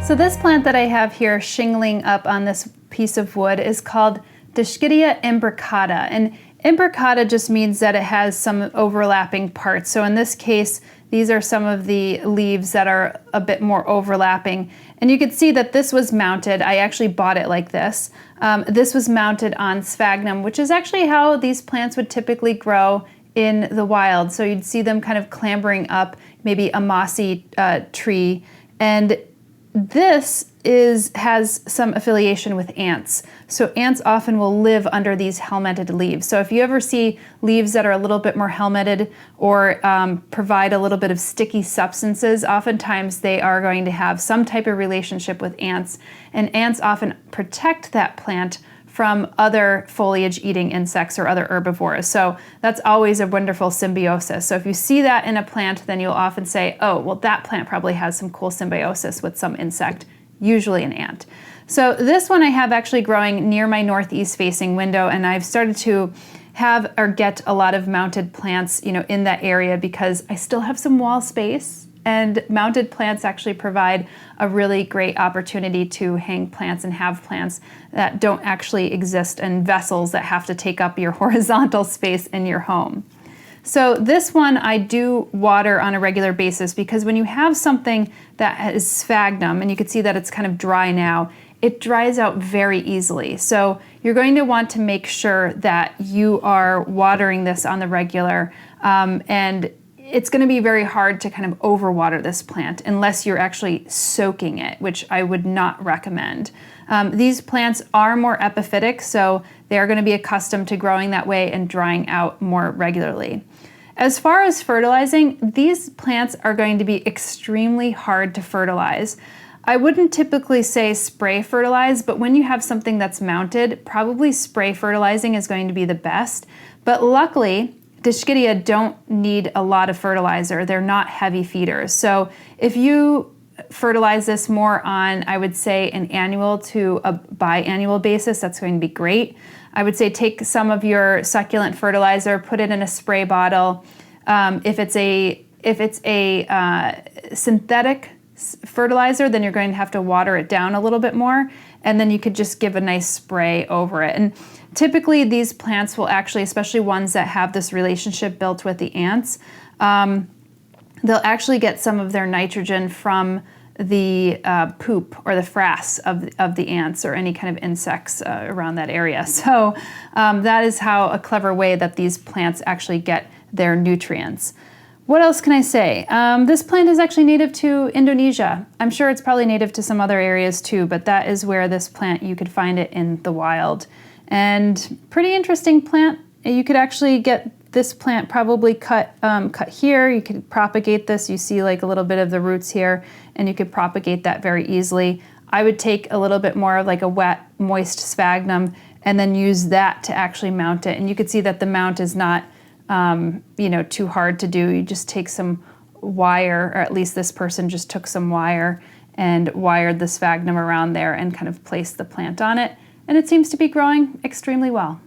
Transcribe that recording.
So this plant that I have here shingling up on this piece of wood is called Dischidia imbricata, and imbricata just means that it has some overlapping parts. So in this case, these are some of the leaves that are a bit more overlapping. And you can see that this was mounted. I actually bought it like this. This was mounted on sphagnum, which is actually how these plants would typically grow in the wild. So you'd see them kind of clambering up maybe a mossy tree. And this has some affiliation with ants. So ants often will live under these helmeted leaves. So if you ever see leaves that are a little bit more helmeted or provide a little bit of sticky substances, oftentimes they are going to have some type of relationship with ants. And ants often protect that plant from other foliage-eating insects or other herbivores. So that's always a wonderful symbiosis. So if you see that in a plant, then you'll often say, oh, well, that plant probably has some cool symbiosis with some insect, usually an ant. So this one I have actually growing near my northeast facing window, and I've started to have or get a lot of mounted plants, in that area because I still have some wall space. And mounted plants actually provide a really great opportunity to hang plants and have plants that don't actually exist in vessels that have to take up your horizontal space in your home. So this one I do water on a regular basis because when you have something that is sphagnum, and you can see that it's kind of dry now, it dries out very easily. So you're going to want to make sure that you are watering this on the regular, and it's going to be very hard to kind of overwater this plant unless you're actually soaking it, which I would not recommend. These plants are more epiphytic, so they are going to be accustomed to growing that way and drying out more regularly. As far as fertilizing, these plants are going to be extremely hard to fertilize. I wouldn't typically say spray fertilize, but when you have something that's mounted, probably spray fertilizing is going to be the best. But luckily, Dischidia don't need a lot of fertilizer. They're not heavy feeders. So if you fertilize this more on, I would say, an annual to a biannual basis, that's going to be great. I would say take some of your succulent fertilizer, put it in a spray bottle. If it's a synthetic fertilizer, then you're going to have to water it down a little bit more, and then you could just give a nice spray over it. And typically these plants will actually, especially ones that have this relationship built with the ants, they'll actually get some of their nitrogen from the poop or the frass of the ants or any kind of insects around that area. So that is how a clever way that these plants actually get their nutrients. What else can I say? This plant is actually native to Indonesia. I'm sure it's probably native to some other areas too, but that is where this plant, you could find it in the wild. And pretty interesting plant. You could actually get this plant probably cut here. You could propagate this. You see like a little bit of the roots here, and you could propagate that very easily. I would take a little bit more of like a wet, moist sphagnum and then use that to actually mount it. And you could see that the mount is not too hard to do. You just take some wire, or at least this person just took some wire and wired the sphagnum around there and kind of placed the plant on it. And it seems to be growing extremely well.